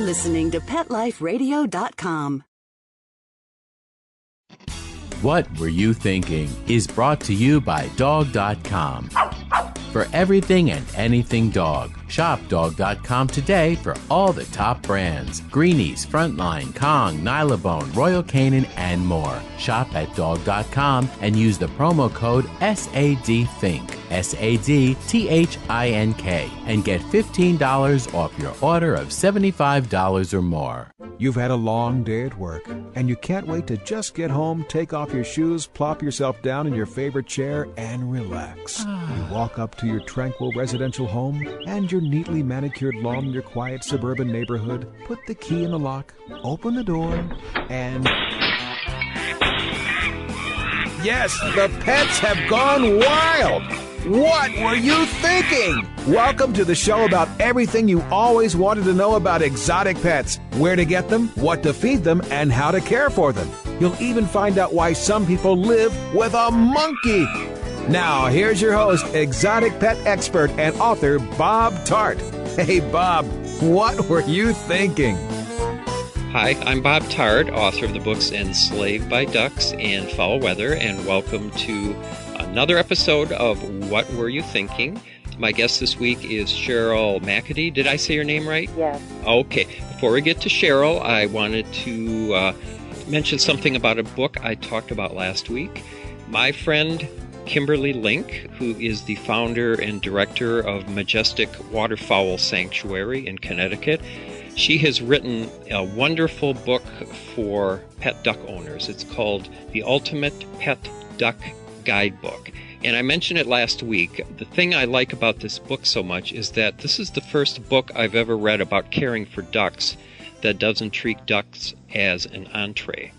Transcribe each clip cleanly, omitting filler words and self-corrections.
listening to PetLifeRadio.com. What Were You Thinking is brought to you by Dog.com. For everything and anything dog, shop Dog.com today for all the top brands. Greenies, Frontline, Kong, Nylabone, Royal Canin, and more. Shop at Dog.com and use the promo code SADTHINK, SADTHINK, and get $15 off your order of $75 or more. You've had a long day at work, and you can't wait to just get home, take off your shoes, plop yourself down in your favorite chair, and relax. You walk up to your tranquil residential home and your neatly manicured lawn in your quiet suburban neighborhood, put the key in the lock, open the door, and... yes, the pets have gone wild! What were you thinking? Welcome to the show about everything you always wanted to know about exotic pets, where to get them, what to feed them, and how to care for them. You'll even find out why some people live with a monkey. Now, here's your host, exotic pet expert and author, Bob Tart. Hey, Bob, what were you thinking? Hi, I'm Bob Tart, author of the books Enslaved by Ducks and Foul Weather, and welcome to another episode of What Were You Thinking? My guest this week is Cheryl McAtee. Did I say your name right? Yes. Okay. Before we get to Cheryl, I wanted to mention something about a book I talked about last week. My friend Kimberly Link, who is the founder and director of Majestic Waterfowl Sanctuary in Connecticut, she has written a wonderful book for pet duck owners. It's called The Ultimate Pet Duck Guidebook. And I mentioned it last week. The thing I like about this book so much is that this is the first book I've ever read about caring for ducks that doesn't treat ducks as an entree.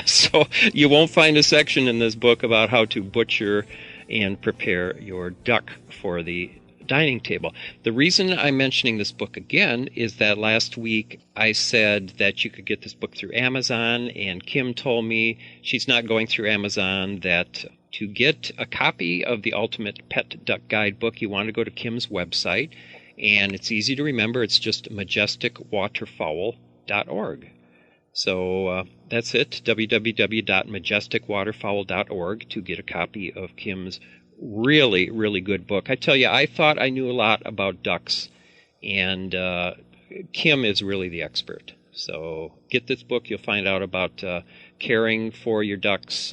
So you won't find a section in this book about how to butcher and prepare your duck for the dining table. The reason I'm mentioning this book again is that last week I said that you could get this book through Amazon, and Kim told me she's not going through Amazon, that to get a copy of the Ultimate Pet Duck Guidebook, you want to go to Kim's website, and it's easy to remember. It's just majesticwaterfowl.org. So that's it, www.majesticwaterfowl.org, to get a copy of Kim's really, really good book. I tell you, I thought I knew a lot about ducks, and Kim is really the expert. So get this book. You'll find out about caring for your ducks,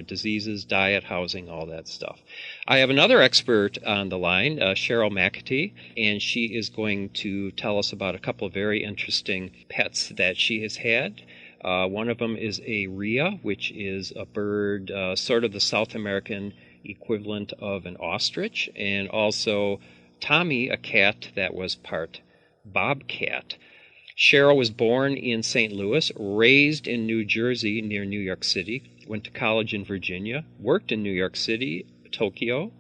diseases, diet, housing, all that stuff. I have another expert on the line, Cheryl McAtee, and she is going to tell us about a couple of very interesting pets that she has had. One of them is a Rhea, which is a bird, sort of the South American equivalent of an ostrich, and also Tomi, a cat that was part bobcat. Cheryl was born in St. Louis, raised in New Jersey near New York City, went to college in Virginia, worked in New York City, Tokyo,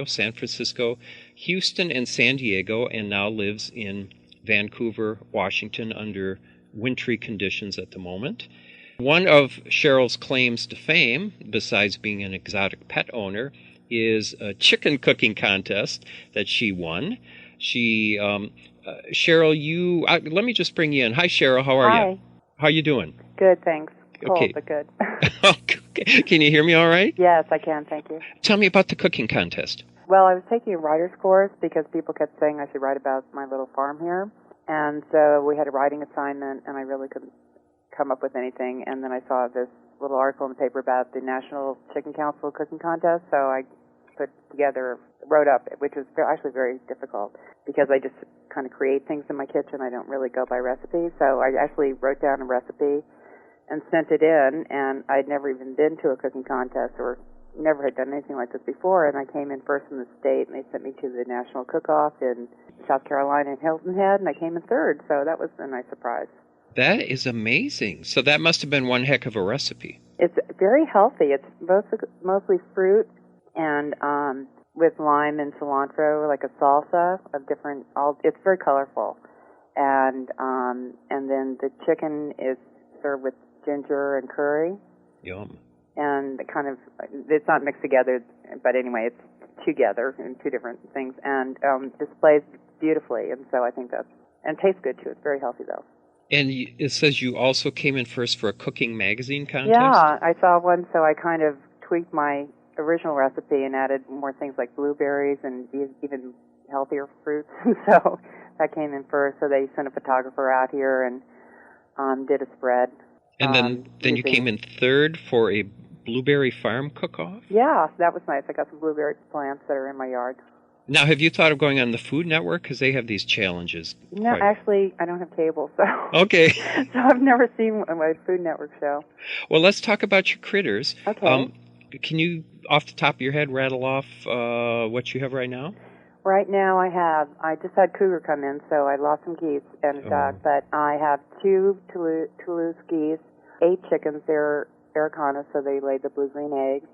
San Francisco, Houston, and San Diego, and now lives in Vancouver, Washington under wintry conditions at the moment. One of Cheryl's claims to fame, besides being an exotic pet owner, is a chicken cooking contest that she won. Cheryl, let me just bring you in. Hi, Cheryl. How are you? How are you doing? Good, thanks. Cold, okay. But good. Okay. Can you hear me all right? Yes, I can. Thank you. Tell me about the cooking contest. Well, I was taking a writer's course because people kept saying I should write about my little farm here. And so we had a writing assignment, and I really couldn't come up with anything. And then I saw this little article in the paper about the National Chicken Council Cooking Contest, so I wrote up, which was actually very difficult because I just kind of create things in my kitchen. I don't really go by recipe. So I actually wrote down a recipe and sent it in, and I'd never even been to a cooking contest or never had done anything like this before, and I came in first in the state, and they sent me to the National Cook-Off in South Carolina in Hilton Head, and I came in third, so that was a nice surprise. That is amazing. So that must have been one heck of a recipe. It's very healthy. It's mostly fruit and with lime and cilantro, like a salsa of different. It's very colorful, and then the chicken is served with ginger and curry. Yum. And it's not mixed together, but anyway, it's together in two different things, and displays beautifully. And so I think and it tastes good too. It's very healthy though. And it says you also came in first for a cooking magazine contest? Yeah, I saw one, so I kind of tweaked my original recipe and added more things like blueberries and even healthier fruits. So that came in first. So they sent a photographer out here and did a spread. And then you came in third for a blueberry farm cook-off? Yeah, that was nice. I got some blueberry plants that are in my yard. Now, have you thought of going on the Food Network? Because they have these challenges. No, actually, I don't have cable, so... Okay. So I've never seen a Food Network show. Well, let's talk about your critters. Okay. Can you, off the top of your head, rattle off what you have right now? Right now I just had cougar come in, so I lost some geese and a duck, but I have 2 Toulouse geese, 8 chickens, they're Americana, so they lay the blue-green eggs,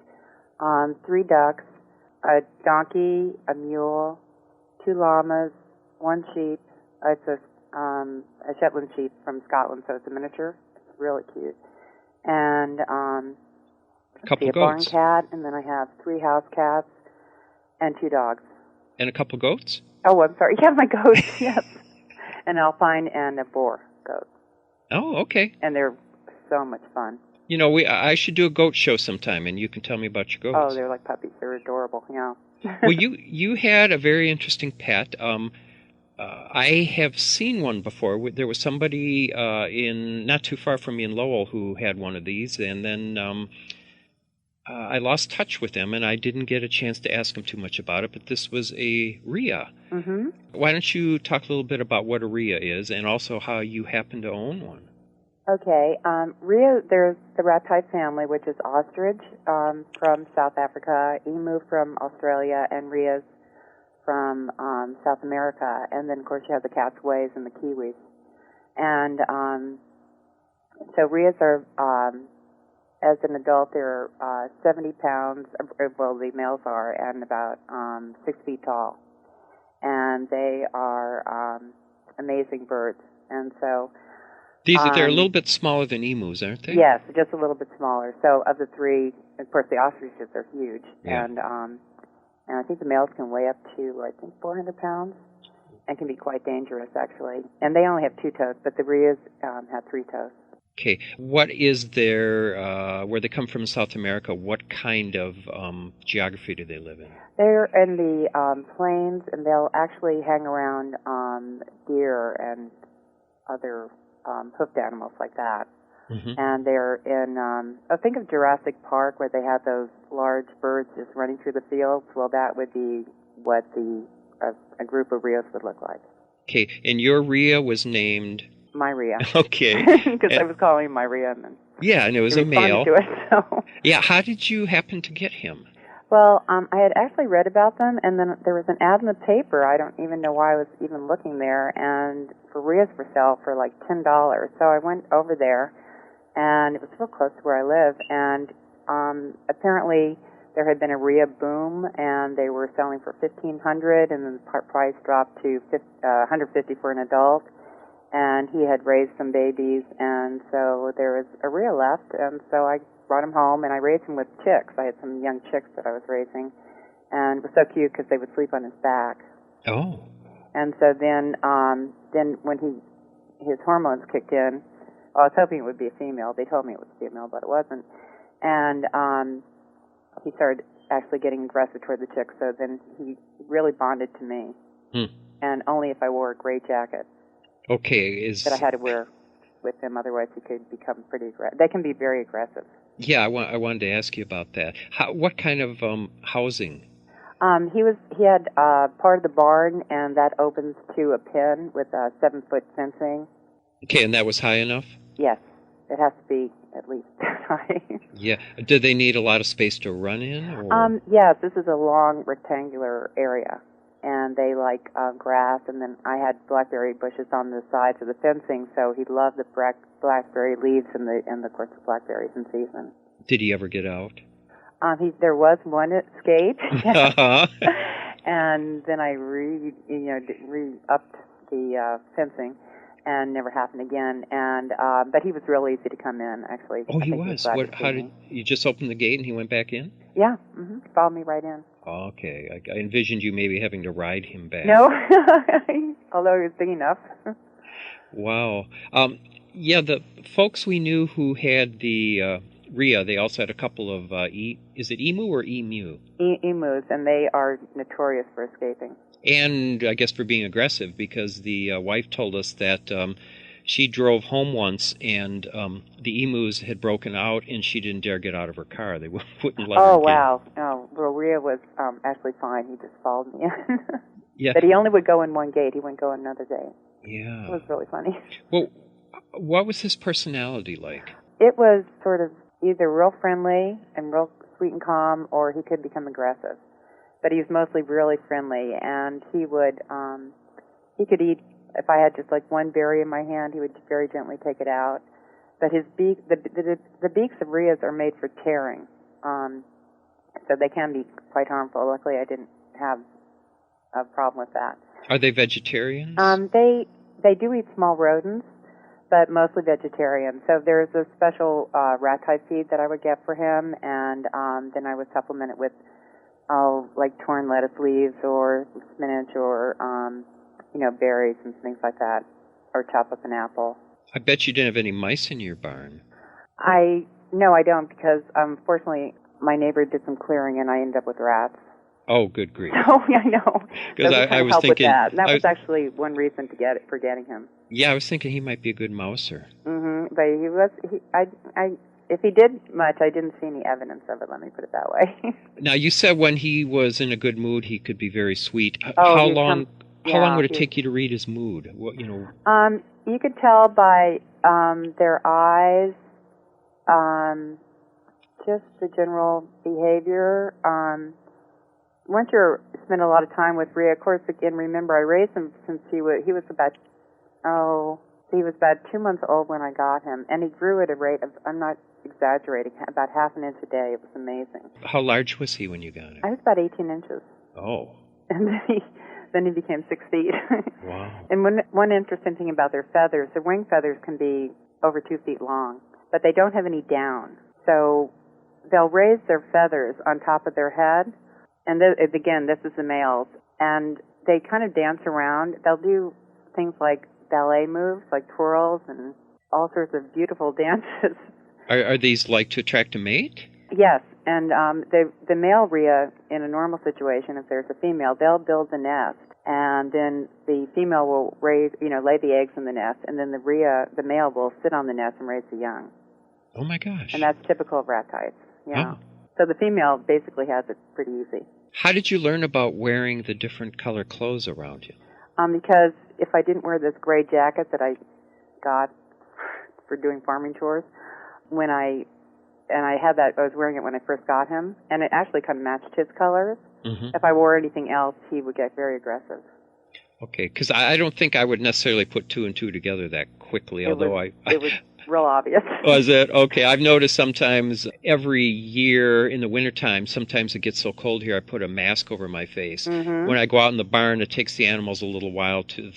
3 ducks, a donkey, a mule, 2 llamas, 1 sheep. It's a Shetland sheep from Scotland, so it's a miniature. It's really cute. And a barn cat, and then I have 3 house cats and 2 dogs. And a couple goats? Oh, I'm sorry. Yeah, my goats, yes. An alpine and a boar goat. Oh, okay. And they're so much fun. You know, I should do a goat show sometime, and you can tell me about your goats. Oh, they're like puppies. They're adorable, yeah. Well, you had a very interesting pet. I have seen one before. There was somebody in not too far from me in Lowell who had one of these, and then I lost touch with them, and I didn't get a chance to ask him too much about it, but this was a Rhea. Mm-hmm. Why don't you talk a little bit about what a Rhea is, and also how you happen to own one? Okay. Rhea, there's the rat-type family, which is ostrich from South Africa, emu from Australia, and Rheas from South America. And then, of course, you have the castaways and the kiwis. And so Rheas are, as an adult, they're 70 pounds, well, the males are, and about 6 feet tall. And they are amazing birds. And so... They're a little bit smaller than emus, aren't they? Yes, just a little bit smaller. So of the 3, of course, the ostriches are huge. Yeah. And I think the males can weigh up to, 400 pounds and can be quite dangerous, actually. And they only have 2 toes, but the Rheas have 3 toes. Okay. What is their, where they come from in South America, what kind of geography do they live in? They're in the plains, and they'll actually hang around deer and other hoofed animals like that. Mm-hmm. And they're in, think of Jurassic Park where they have those large birds just running through the fields. Well, that would be what a group of Rheas would look like. Okay, and your Rhea was named? Myrhea. Okay. Because I was calling him Myrhea. And it was a male. To it, so. Yeah, how did you happen to get him? Well, I had actually read about them, and then there was an ad in the paper. I don't even know why I was even looking there, and for Rheas for sale for like $10. So I went over there, and it was real close to where I live, and apparently there had been a Rhea boom, and they were selling for $1,500, and then the price dropped to $150 for an adult, and he had raised some babies, and so there was a Rhea left, and so I brought him home, and I raised him with chicks. I had some young chicks that I was raising, and it was so cute because they would sleep on his back. Oh. And so then when his hormones kicked in, well, I was hoping it would be a female. They told me it was a female, but it wasn't. And he started actually getting aggressive toward the chicks, so then he really bonded to me. And only if I wore a gray jacket. Okay. That I had to wear with him, otherwise he could become pretty aggressive. They can be very aggressive. Yeah, I wanted to ask you about that. What kind of housing? He had part of the barn, and that opens to a pen with 7-foot fencing. Okay, and that was high enough? Yes, it has to be at least that high. Yeah. Do they need a lot of space to run in? Or? Yes, this is a long rectangular area, and they like grass, and then I had blackberry bushes on the sides of the fencing, so he loved the blackberry leaves and of course the blackberries in season. Did he ever get out? There was one escape, Uh-huh. and then I re-upped the fencing, and never happened again. And but he was real easy to come in, actually. Oh, he was. How did you just open the gate and he went back in? Yeah, followed me right in. Okay, I envisioned you maybe having to ride him back. No, although he was big enough. Wow. Yeah, the folks we knew who had the Rhea, they also had a couple of, is it emu or emu? Emus, and they are notorious for escaping. And I guess for being aggressive, because the wife told us that she drove home once and the emus had broken out and she didn't dare get out of her car. They wouldn't let her Oh, get. wow. Oh, well, Rhea was actually fine. He just followed me in. Yeah. But he only would go in one gate. He wouldn't go in another gate. Yeah. It was really funny. Well, what was his personality like? It was sort of either real friendly and real sweet and calm, or he could become aggressive. But he was mostly really friendly, and he could eat, if I had just like one berry in my hand, he would very gently take it out. But his beak, the beaks of Rhea's are made for tearing, so they can be quite harmful. Luckily, I didn't have a problem with that. Are they vegetarians? They do eat small rodents, but mostly vegetarian. So there's a special rat type feed that I would get for him, and then I would supplement it with like torn lettuce leaves or spinach or berries and things like that, or chop up an apple. I bet you didn't have any mice in your barn. No, I don't, because unfortunately my neighbor did some clearing and I ended up with rats. Oh, good grief! Oh, yeah, I know. Because I was thinking with that was actually one reason for getting him. Yeah, I was thinking he might be a good mouser. Mm-hmm. But he was. If he did much, I didn't see any evidence of it. Let me put it that way. Now, you said when he was in a good mood, he could be very sweet. Oh, how long would it take you to read his mood? What, you could tell by their eyes, just the general behavior. Once you spend a lot of time with Rhea, of course, again, remember, I raised him since he was about 2 months old when I got him, and he grew at a rate of, I'm not exaggerating, about half an inch a day. It was amazing. How large was he when you got him? I was about 18 inches. Oh. And then he became 6 feet. Wow. And one interesting thing about their feathers, their wing feathers can be over 2 feet long, but they don't have any down. So they'll raise their feathers on top of their head, and again, this is the males, and they kind of dance around. They'll do things like ballet moves, like twirls and all sorts of beautiful dances. Are these like to attract a mate? Yes, and the male Rhea, in a normal situation, if there's a female, they'll build the nest, and then the female will lay the eggs in the nest, and then the male will sit on the nest and raise the young. Oh my gosh! And that's typical of rat types. Yeah. Oh. So the female basically has it pretty easy. How did you learn about wearing the different color clothes around you? Because if I didn't wear this gray jacket that I got for doing farming chores, I was wearing it when I first got him, and it actually kind of matched his colors. Mm-hmm. If I wore anything else, he would get very aggressive. Okay, because I don't think I would necessarily put two and two together that quickly, it was real obvious. Was it? Okay, I've noticed sometimes every year in the wintertime, sometimes it gets so cold here, I put a mask over my face. Mm-hmm. When I go out in the barn, it takes the animals a little while to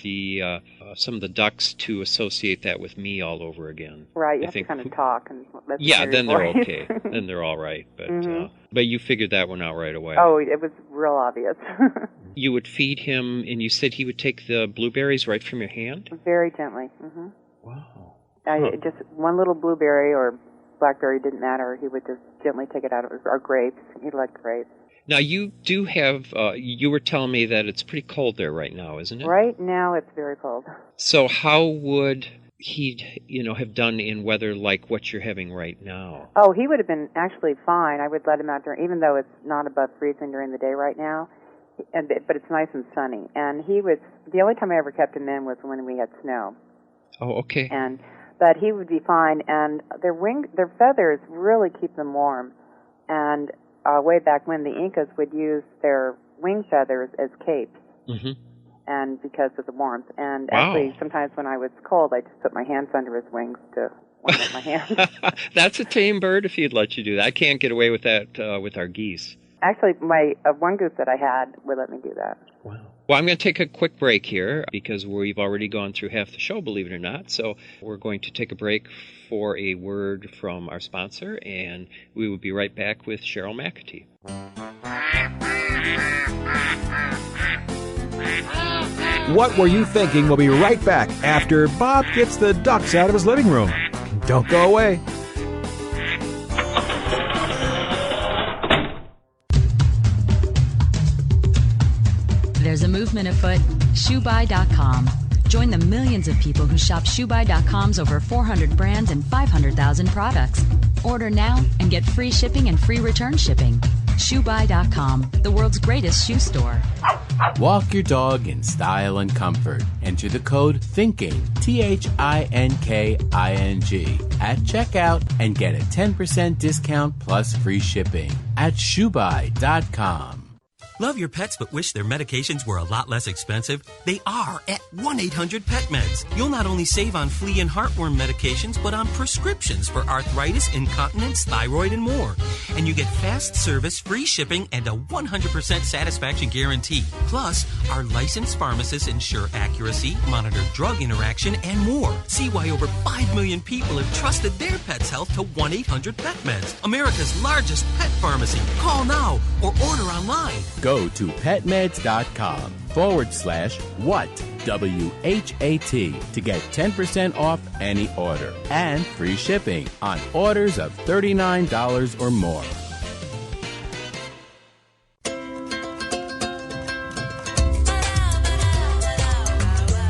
some of the ducks to associate that with me all over again. Right, you have to kind of talk. Then they're okay. Then they're all right. But mm-hmm. But you figured that one out right away. Oh, it was real obvious. You would feed him, and you said he would take the blueberries right from your hand? Very gently. Mm-hmm. Wow. Just one little blueberry or blackberry, didn't matter. He would just gently take it out of it. Or grapes. He liked grapes. Now, you do have, you were telling me that it's pretty cold there right now, isn't it? Right now, it's very cold. So how would he, have done in weather like what you're having right now? Oh, he would have been actually fine. I would let him out there, even though it's not above freezing during the day right now. But it's nice and sunny. And the only time I ever kept him in was when we had snow. Oh, okay. But he would be fine, and their feathers really keep them warm. And way back when, the Incas would use their wing feathers as capes, mm-hmm. and because of the warmth. And actually, sometimes when I was cold, I just put my hands under his wings to warm up my hands. That's a tame bird if he'd let you do that. I can't get away with that with our geese. Actually, my one goose that I had would let me do that. Wow. Well, I'm going to take a quick break here because we've already gone through half the show, believe it or not. So we're going to take a break for a word from our sponsor, and we will be right back with Cheryl McAtee. What Were You Thinking will be right back after Bob gets the ducks out of his living room. Don't go away. There's a movement afoot, ShoeBuy.com. Join the millions of people who shop ShoeBuy.com's over 400 brands and 500,000 products. Order now and get free shipping and free return shipping. ShoeBuy.com, the world's greatest shoe store. Walk your dog in style and comfort. Enter the code THINKING, THINKING, at checkout and get a 10% discount plus free shipping at ShoeBuy.com. Love your pets but wish their medications were a lot less expensive? They are at 1-800-PET-MEDS. You'll not only save on flea and heartworm medications, but on prescriptions for arthritis, incontinence, thyroid, and more. And you get fast service, free shipping, and a 100% satisfaction guarantee. Plus, our licensed pharmacists ensure accuracy, monitor drug interaction, and more. See why over 5 million people have trusted their pet's health to 1-800-PET-MEDS, America's largest pet pharmacy. Call now or order online. Go to petmeds.com/what, WHAT, to get 10% off any order and free shipping on orders of $39 or more.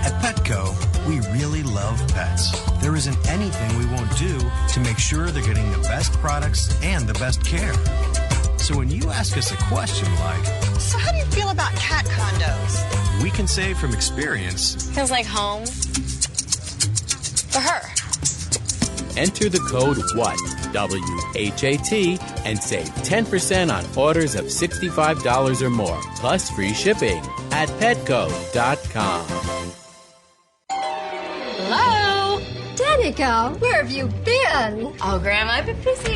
At Petco, we really love pets. There isn't anything we won't do to make sure they're getting the best products and the best care. So when you ask us a question like, so how do you feel about cat condos? We can say from experience, Feels like home for her. Enter the code WHAT, WHAT, and save 10% on orders of $65 or more, plus free shipping at petco.com. Hello? Danica, where have you been? Oh, Grandma, I've been busy,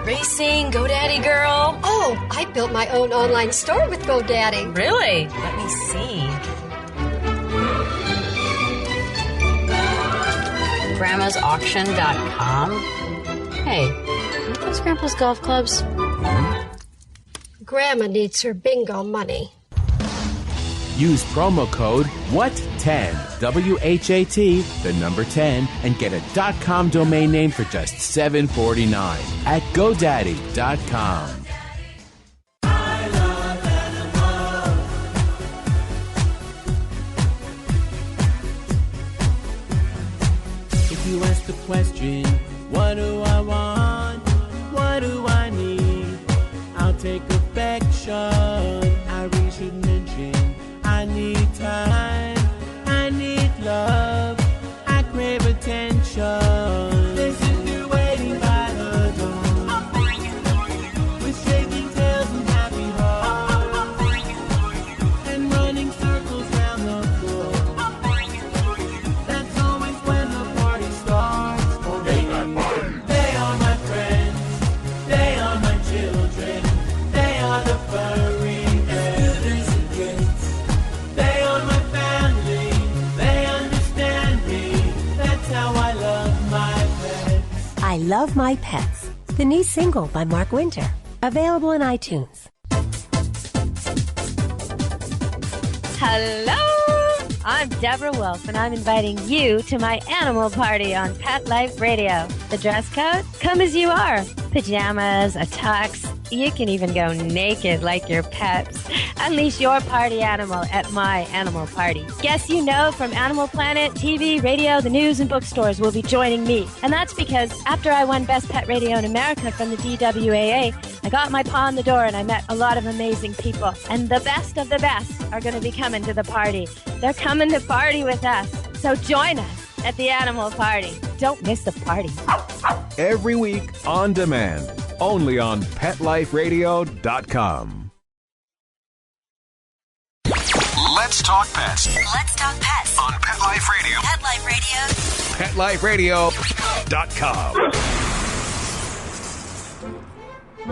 racing, GoDaddy girl. Oh, I built my own online store with GoDaddy. Really? Let me see. Grandma'sAuction.com. Hey, aren't those Grandpa's golf clubs? Grandma needs her bingo money. Use promo code WHAT10, WHAT, the number 10, and get a .com domain name for just $7.49 at GoDaddy.com. If you ask the question, what do I want? What do I need? I'll take affection. I really should mention I need time, I need love, I crave attention. This is me waiting by the door, with shaking tails and happy hearts, and running circles round the floor. That's always when the party starts for me. They are my friends, they are my children, they are the furry. I Love My Pets, the new single by Mark Winter, available in iTunes. Hello! I'm Deborah Wolf, and I'm inviting you to my animal party on Pet Life Radio. The dress code? Come as you are. Pajamas, a tux. You can even go naked like your pets. Unleash your party animal at my animal party. Guests you know from Animal Planet, TV, radio, the news, and bookstores will be joining me. And that's because after I won Best Pet Radio in America from the DWAA, I got my paw in the door and I met a lot of amazing people. And the best of the best are going to be coming to the party. They're coming to party with us. So join us at the animal party. Don't miss the party. Every week on demand, only on PetLifeRadio.com. Let's talk pets Let's talk pets on Pet Life Radio. Pet Life Radio. PetLifeRadio.com.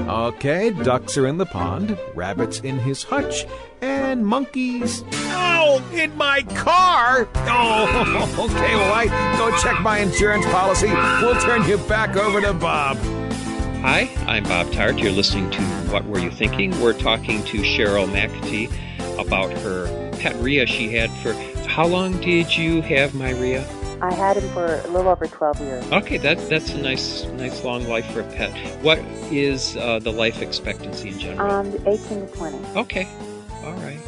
Okay, ducks are in the pond, rabbits in his hutch, and monkeys... Ow! In my car! Oh, okay, well, I go check my insurance policy. We'll turn you back over to Bob. Hi, I'm Bob Tart. You're listening to What Were You Thinking? We're talking to Cheryl McAtee about her pet Rhea she had for... How long did you have Myrhea? I had him for a little over 12 years. Okay, that's a nice long life for a pet. What is the life expectancy in general? 18 to 20. Okay, all right.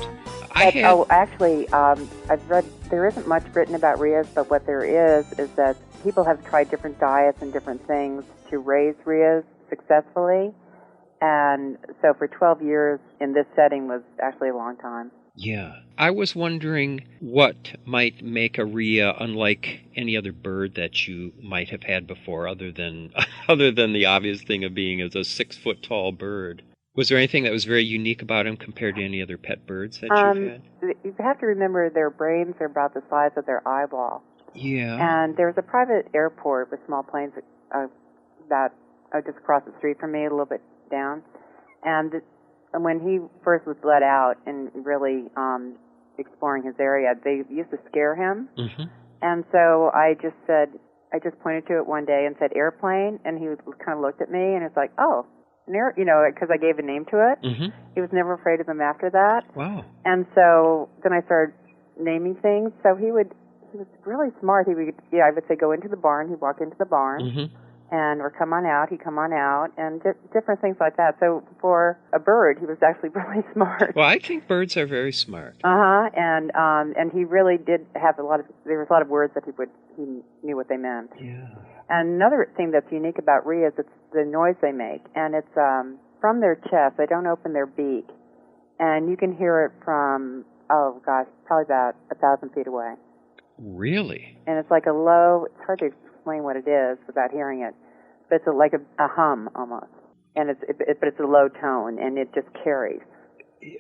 Actually, I've read, there isn't much written about Rheas, but what there is that people have tried different diets and different things to raise Rheas successfully. And so for 12 years in this setting was actually a long time. Yeah. I was wondering what might make a Rhea unlike any other bird that you might have had before, other than the obvious thing of being as a 6-foot-tall bird. Was there anything that was very unique about him compared to any other pet birds that you've had? You have to remember their brains are about the size of their eyeball. Yeah. And there was a private airport with small planes about just across the street from me, a little bit down. And when he first was let out and really exploring his area, they used to scare him. Mm-hmm. And so I just pointed to it one day and said airplane, and he kind of looked at me and it's like, oh, because I gave a name to it. Mm-hmm. He was never afraid of them after that. Wow. And so then I started naming things. So he was really smart. I would say go into the barn. He'd walk into the barn. Mm-hmm. Or come on out, he'd come on out, and different things like that. So for a bird, he was actually really smart. Well, I think birds are very smart. And he really did have there was a lot of words that he knew what they meant. Yeah. And another thing that's unique about Rhea is it's the noise they make, and it's from their chest. They don't open their beak, and you can hear it from probably about 1,000 feet away. Really? And it's like a low. It's hard to explain what it is without hearing it, but it's like a hum almost, and but it's a low tone, and it just carries.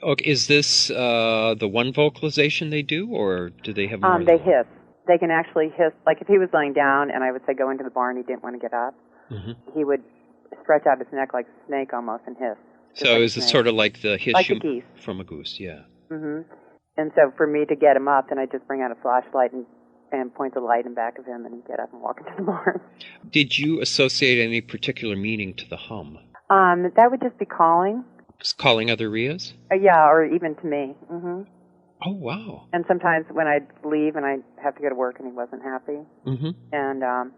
Okay, is this the one vocalization they do, or do they have more? They hiss. They can actually hiss. Like if he was lying down, and I would say go into the barn, he didn't want to get up. Mm-hmm. He would stretch out his neck like a snake almost and hiss. So like is it sort of like the hiss like a geese from a goose? Yeah. Mm-hmm. And so for me to get him up, then I just bring out a flashlight and point the light in back of him, and he'd get up and walk into the barn. Did you associate any particular meaning to the hum? That would just be calling. Just calling other Rheas? Yeah, or even to me. Mm-hmm. Oh, wow. And sometimes when I'd leave and I'd have to go to work and he wasn't happy, mm-hmm. and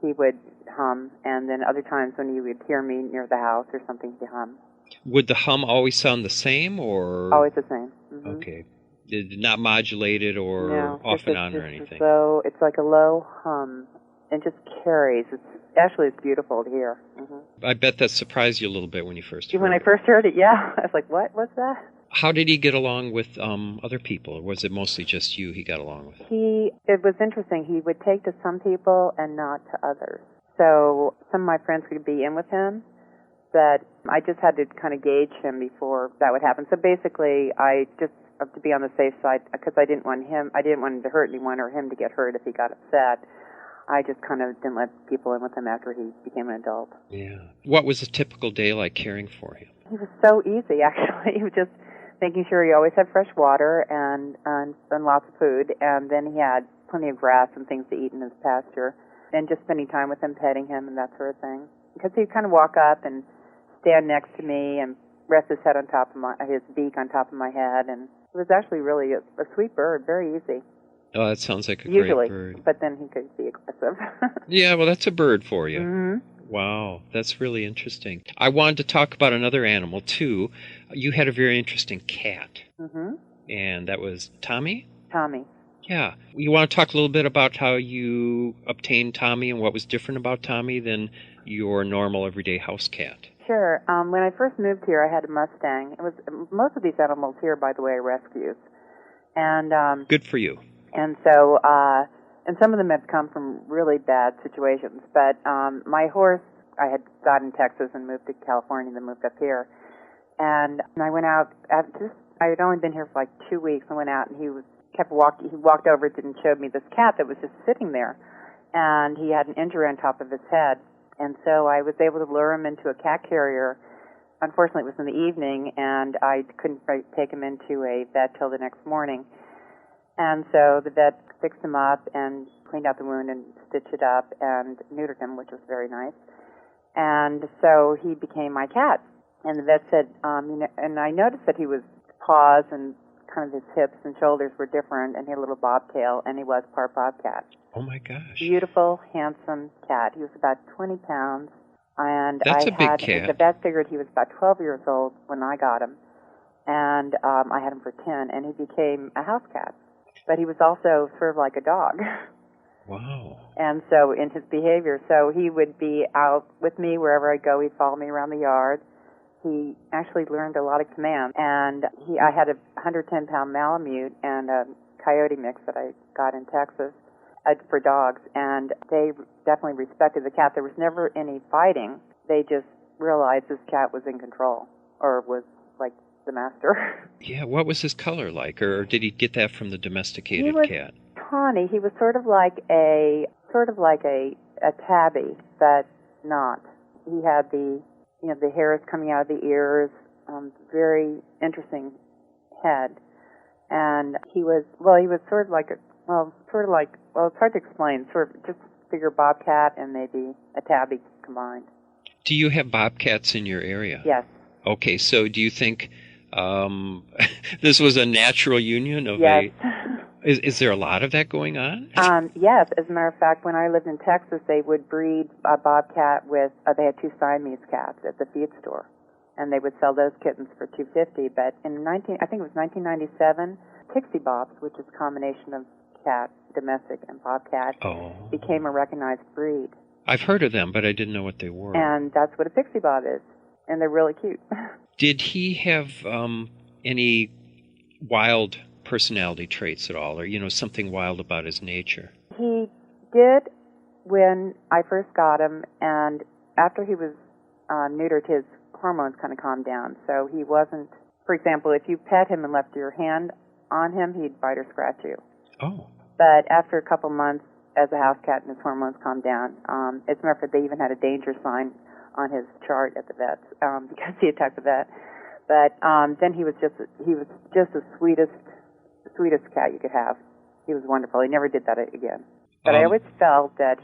he would hum, and then other times when he would hear me near the house or something, he'd hum. Would the hum always sound the same, or? Always the same. Mm-hmm. Okay. Not modulated or off and on or anything? So it's like a low hum and just carries. It's beautiful to hear. Mm-hmm. I bet that surprised you a little bit when you first heard it. When I first heard it, yeah. I was like, what? What's that? How did he get along with other people? Or was it mostly just you he got along with? It was interesting. He would take to some people and not to others. So some of my friends could be in with him, but I just had to kind of gauge him before that would happen. So basically, I just to be on the safe side, because I didn't want him to hurt anyone or him to get hurt if he got upset. I just kind of didn't let people in with him after he became an adult. Yeah. What was a typical day like caring for him? He was so easy, actually. He was just making sure he always had fresh water and lots of food, and then he had plenty of grass and things to eat in his pasture, and just spending time with him, petting him, and that sort of thing. Because he'd kind of walk up and stand next to me and rest his head on top of his beak on top of my head, and it was actually really a sweet bird, very easy. Oh, that sounds like a Usually, great bird. But then he could be aggressive. Yeah, well, that's a bird for you. Mm-hmm. Wow, that's really interesting. I wanted to talk about another animal, too. You had a very interesting cat. Mm-hmm. And that was Tomi? Tomi. Yeah. You want to talk a little bit about how you obtained Tomi and what was different about Tomi than your normal everyday house cat? Sure. When I first moved here, I had a Mustang. Most of these animals here, by the way, are rescues. And good for you. And so, and some of them have come from really bad situations. But my horse, I had got in Texas and moved to California, then moved up here. And I went out. I had only been here for like 2 weeks. I went out, and he walked over and showed me this cat that was just sitting there, and he had an injury on top of his head. And so I was able to lure him into a cat carrier. Unfortunately, it was in the evening, and I couldn't take him into a vet till the next morning. And so the vet fixed him up and cleaned out the wound and stitched it up and neutered him, which was very nice. And so he became my cat. And the vet said, and I noticed that he was paws and kind of his hips and shoulders were different, and he had a little bobtail, and he was part bobcat. Oh, my gosh. Beautiful, handsome cat. He was about 20 pounds, and That's a big cat. The vet figured he was about 12 years old when I got him, and I had him for 10, and he became a house cat. But he was also sort of like a dog. Wow. And so in his behavior, so he would be out with me wherever I go. He'd follow me around the yard. He actually learned a lot of commands. And I had a 110-pound Malamute and a coyote mix that I got in Texas for dogs, and they definitely respected the cat. There was never any fighting. They just realized this cat was in control, or was like the master. Yeah, what was his color like, or did he get that from the domesticated cat? Tawny. He was sort of like a tabby, but not. He had the hairs coming out of the ears, very interesting head, and he was sort of like it's hard to explain. Sort of just figure bobcat and maybe a tabby combined. Do you have bobcats in your area? Yes. Okay, so do you think this was a natural union of yes. Is there a lot of that going on? Yes. As a matter of fact, when I lived in Texas, they would breed a bobcat with. They had 2 Siamese cats at the feed store, and they would sell those kittens for $2.50. But in I think it was 1997, Pixie Bobs, which is a combination of cat, domestic, and bobcat, became a recognized breed. I've heard of them, but I didn't know what they were. And that's what a Pixie Bob is, and they're really cute. Did he have any wild personality traits at all, or something wild about his nature? He did when I first got him, and after he was neutered, his hormones kind of calmed down. So he wasn't, for example, if you pet him and left your hand on him, he'd bite or scratch you. Oh. But after a couple months as a house cat and his hormones calmed down, as a matter of fact, they even had a danger sign on his chart at the vet's because he attacked the vet. But then he was just the sweetest cat you could have. He was wonderful. He never did that again. But I always felt that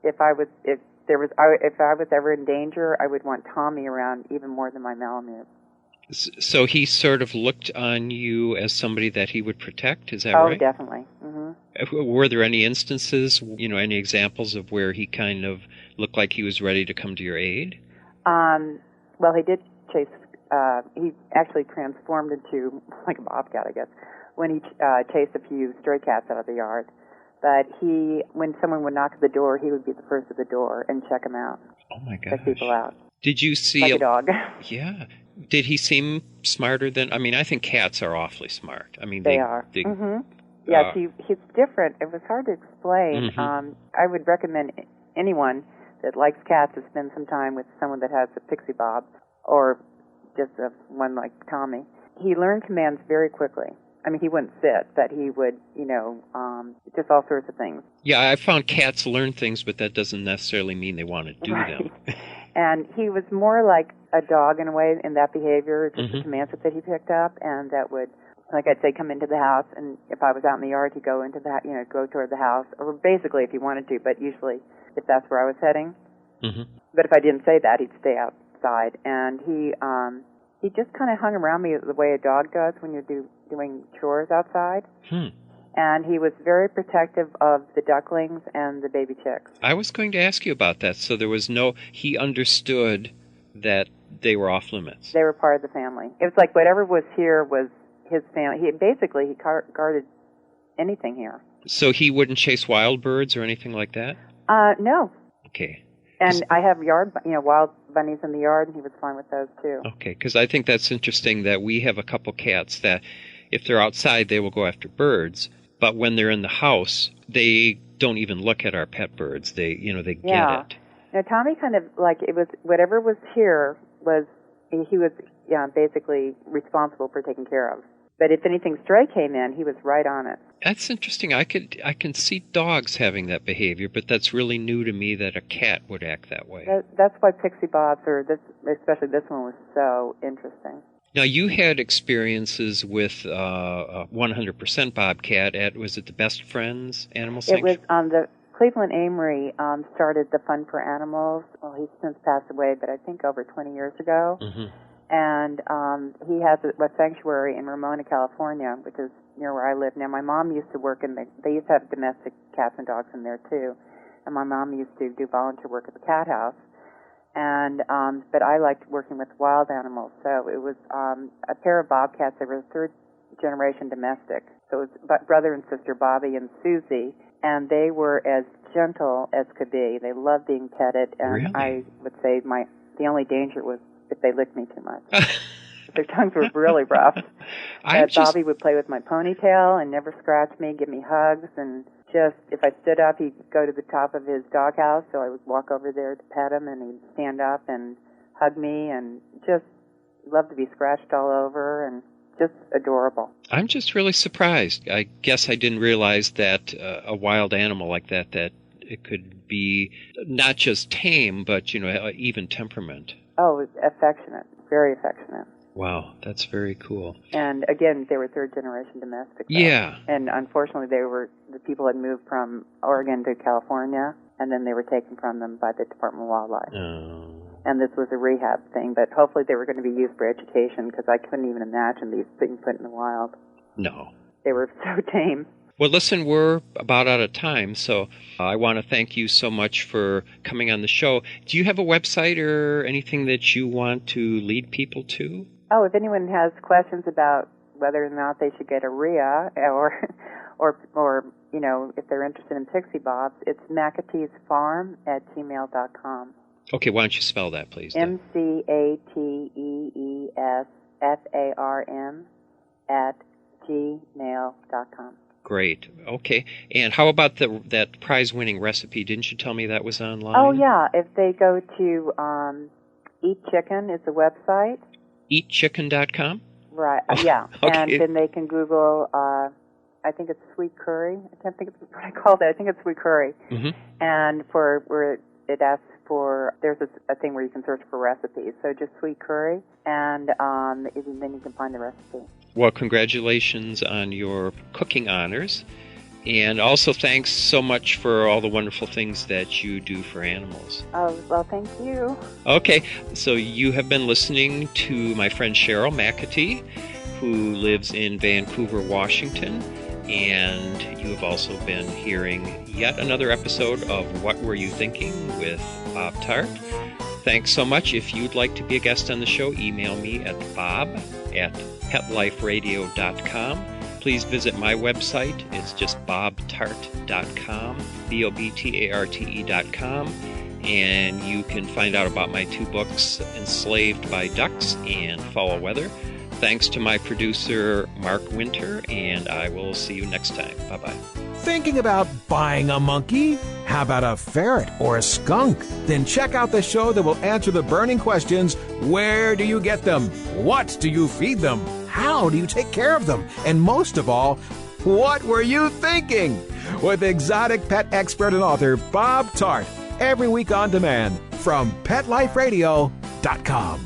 if I was ever in danger, I would want Tomi around even more than my Malamute. So he sort of looked on you as somebody that he would protect, is that right? Oh, definitely. Mm-hmm. Were there any instances, any examples of where he kind of looked like he was ready to come to your aid? Well, he did chase, he actually transformed into like a bobcat, I guess, when he chased a few stray cats out of the yard. But when someone would knock at the door, he would be the first at the door and check them out. Oh, my gosh. Check people out. Did you see like a dog? Yeah. Did he seem smarter than? I think cats are awfully smart. They are. Yes, he's different. It was hard to explain. Mm-hmm. I would recommend anyone that likes cats to spend some time with someone that has a Pixie Bob or just one like Tomi. He learned commands very quickly. He wouldn't sit, but he would, just all sorts of things. Yeah, I found cats learn things, but that doesn't necessarily mean they want to do them. And he was more like a dog in a way in that behavior, just the commands that he picked up, and that would, like I'd say, come into the house, and if I was out in the yard, he'd go into go toward the house, or basically if he wanted to, but usually if that's where I was heading. Mm-hmm. But if I didn't say that, he'd stay outside, and he just kind of hung around me the way a dog does when you're doing chores outside. And he was very protective of the ducklings and the baby chicks. I was going to ask you about that. So there was he understood that they were off limits. They were part of the family. It was like whatever was here was his family. He guarded anything here. So he wouldn't chase wild birds or anything like that? No. Okay. And I have wild bunnies in the yard, and he was fine with those too. Okay, because I think that's interesting that we have a couple cats that if they're outside, they will go after birds. But when they're in the house, they don't even look at our pet birds. They get it. Now, Tomi kind of it was whatever was here he was basically responsible for taking care of. But if anything stray came in, he was right on it. That's interesting. I can see dogs having that behavior, but that's really new to me that a cat would act that way. That's why Pixie Bobs, especially this one, was so interesting. Now, you had experiences with 100% Bobcat was it the Best Friends Animal Sanctuary? It was the Cleveland Amory started the Fun for Animals. Well, he's since passed away, but I think over 20 years ago. Mm-hmm. And he has a sanctuary in Ramona, California, which is near where I live. Now, my mom used to work they used to have domestic cats and dogs in there, too. And my mom used to do volunteer work at the cat house. And but I liked working with wild animals. So it was a pair of bobcats. They were third-generation domestic. So it was brother and sister Bobby and Susie. And they were as gentle as could be. They loved being petted. And really? I would say the only danger was if they licked me too much. Their tongues were really rough. Bobby would play with my ponytail and never scratch me, give me hugs, and just, if I stood up, he'd go to the top of his doghouse, so I would walk over there to pet him, and he'd stand up and hug me, and just loved to be scratched all over, and just adorable. I'm just really surprised. I guess I didn't realize that a wild animal like that it could be not just tame, but, even temperament. Oh, affectionate, very affectionate. Wow, that's very cool. And again, they were third-generation domestic. Yeah. And unfortunately, the people had moved from Oregon to California, and then they were taken from them by the Department of Wildlife. Oh. And this was a rehab thing, but hopefully they were going to be used for education, because I couldn't even imagine these being put in the wild. No. They were so tame. Well, listen, we're about out of time, so I want to thank you so much for coming on the show. Do you have a website or anything that you want to lead people to? Oh, if anyone has questions about whether or not they should get a Rhea, or if they're interested in pixie bobs, it's McAteesFarm@gmail.com. Okay, why don't you spell that, please? McAteesFarm@gmail.com. Great. Okay. And how about that prize-winning recipe? Didn't you tell me that was online? Oh, yeah. If they go to Eat Chicken, it's a website. EatChicken.com? Right. Yeah. Okay. And then they can Google, I think it's sweet curry. I can't think of what I called it. I think it's sweet curry. Mm-hmm. And where it asks for, there's a thing where you can search for recipes. So just sweet curry, and then you can find the recipe. Well, congratulations on your cooking honors. And also thanks so much for all the wonderful things that you do for animals. Oh, well, thank you. Okay, so you have been listening to my friend Cheryl McAtee, who lives in Vancouver, Washington. And you have also been hearing yet another episode of What Were You Thinking with Bob Tart. Thanks so much. If you'd like to be a guest on the show, email me at bob@petliferadio.com. Please visit my website. It's just bobtarte.com, BOBTARTE.com. And you can find out about my 2 books, Enslaved by Ducks and Foul Weather. Thanks to my producer, Mark Winter, and I will see you next time. Bye-bye. Thinking about buying a monkey? How about a ferret or a skunk? Then check out the show that will answer the burning questions. Where do you get them? What do you feed them? How do you take care of them? And most of all, what were you thinking? With exotic pet expert and author Bob Tart. Every week on demand from PetLifeRadio.com.